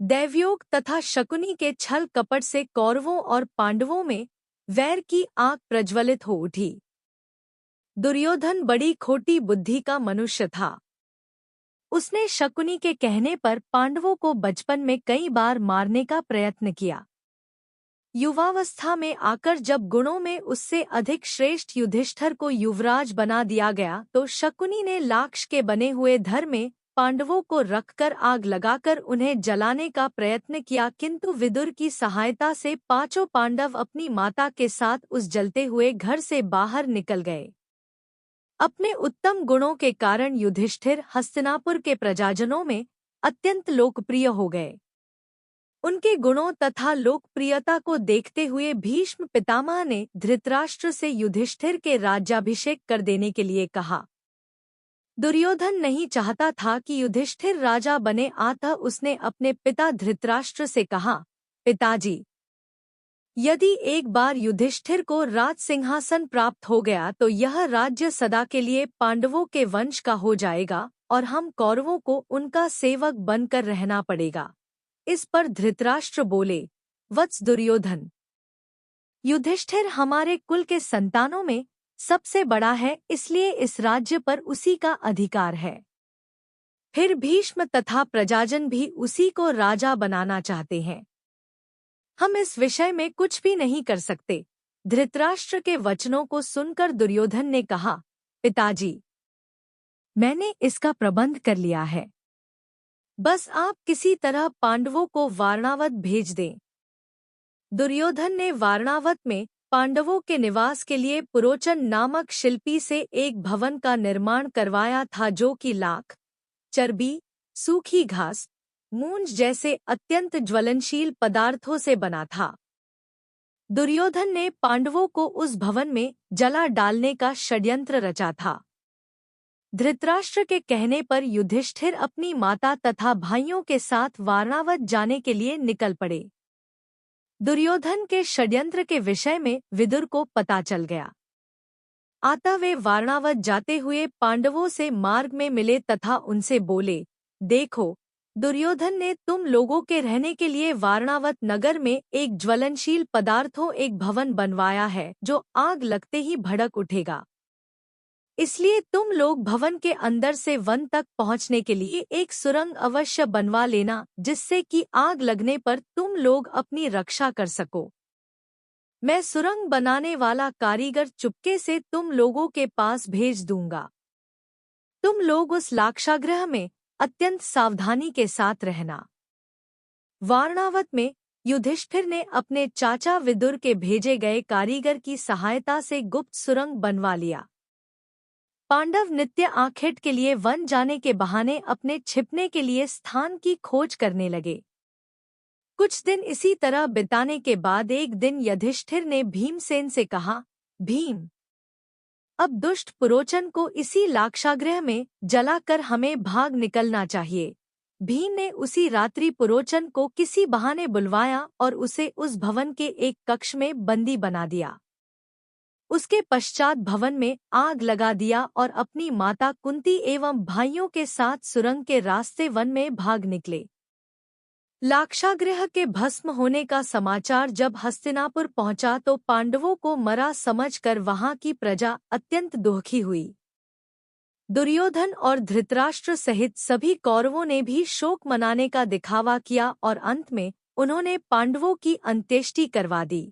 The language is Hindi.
दैवयोग तथा शकुनी के छल कपट से कौरवों और पांडवों में वैर की आग प्रज्वलित हो उठी। दुर्योधन बड़ी खोटी बुद्धि का मनुष्य था। उसने शकुनी के कहने पर पांडवों को बचपन में कई बार मारने का प्रयत्न किया। युवावस्था में आकर जब गुणों में उससे अधिक श्रेष्ठ युधिष्ठिर को युवराज बना दिया गया तो शकुनी ने लाक्ष के बने हुए धर में पांडवों को रखकर आग लगाकर उन्हें जलाने का प्रयत्न किया, किंतु विदुर की सहायता से पांचों पांडव अपनी माता के साथ उस जलते हुए घर से बाहर निकल गए। अपने उत्तम गुणों के कारण युधिष्ठिर हस्तिनापुर के प्रजाजनों में अत्यंत लोकप्रिय हो गए। उनके गुणों तथा लोकप्रियता को देखते हुए भीष्म पितामह ने धृतराष्ट्र से युधिष्ठिर के राज्याभिषेक कर देने के लिए कहा। दुर्योधन नहीं चाहता था कि युधिष्ठिर राजा बने, अतः उसने अपने पिता धृतराष्ट्र से कहा, पिताजी, यदि एक बार युधिष्ठिर को राज सिंहासन प्राप्त हो गया तो यह राज्य सदा के लिए पांडवों के वंश का हो जाएगा और हम कौरवों को उनका सेवक बनकर रहना पड़ेगा। इस पर धृतराष्ट्र बोले, वत्स दुर्योधन, युधिष्ठिर हमारे कुल के संतानों में सबसे बड़ा है, इसलिए इस राज्य पर उसी का अधिकार है। फिर भीष्म तथा प्रजाजन भी उसी को राजा बनाना चाहते हैं। हम इस विषय में कुछ भी नहीं कर सकते। धृतराष्ट्र के वचनों को सुनकर दुर्योधन ने कहा, पिताजी, मैंने इसका प्रबंध कर लिया है। बस आप किसी तरह पांडवों को वारणावत भेज दें। दुर्योधन ने वारणावत में पांडवों के निवास के लिए पुरोचन नामक शिल्पी से एक भवन का निर्माण करवाया था, जो कि लाख, चर्बी, सूखी घास, मूंज जैसे अत्यंत ज्वलनशील पदार्थों से बना था। दुर्योधन ने पांडवों को उस भवन में जला डालने का षड्यंत्र रचा था। धृतराष्ट्र के कहने पर युधिष्ठिर अपनी माता तथा भाइयों के साथ वारणावत जाने के लिए निकल पड़े। दुर्योधन के षड्यंत्र के विषय में विदुर को पता चल गया। अतः वे वारणावत जाते हुए पांडवों से मार्ग में मिले तथा उनसे बोले, देखो, दुर्योधन ने तुम लोगों के रहने के लिए वारणावत नगर में एक ज्वलनशील पदार्थों एक भवन बनवाया है, जो आग लगते ही भड़क उठेगा। इसलिए तुम लोग भवन के अंदर से वन तक पहुंचने के लिए एक सुरंग अवश्य बनवा लेना, जिससे कि आग लगने पर तुम लोग अपनी रक्षा कर सको। मैं सुरंग बनाने वाला कारीगर चुपके से तुम लोगों के पास भेज दूंगा। तुम लोग उस लाक्षागृह में अत्यंत सावधानी के साथ रहना। वारणावत में युधिष्ठिर ने अपने चाचा विदुर के भेजे गए कारीगर की सहायता से गुप्त सुरंग बनवा लिया। पांडव नित्य आखेट के लिए वन जाने के बहाने अपने छिपने के लिए स्थान की खोज करने लगे। कुछ दिन इसी तरह बिताने के बाद एक दिन युधिष्ठिर ने भीमसेन से कहा, भीम, अब दुष्ट पुरोचन को इसी लाक्षागृह में जलाकर हमें भाग निकलना चाहिए। भीम ने उसी रात्रि पुरोचन को किसी बहाने बुलवाया और उसे उस भवन के एक कक्ष में बंदी बना दिया। उसके पश्चात भवन में आग लगा दिया और अपनी माता कुंती एवं भाइयों के साथ सुरंग के रास्ते वन में भाग निकले। लाक्षागृह के भस्म होने का समाचार जब हस्तिनापुर पहुंचा तो पांडवों को मरा समझकर वहां की प्रजा अत्यंत दुखी हुई। दुर्योधन और धृतराष्ट्र सहित सभी कौरवों ने भी शोक मनाने का दिखावा किया और अंत में उन्होंने पांडवों की अंत्येष्टि करवा दी।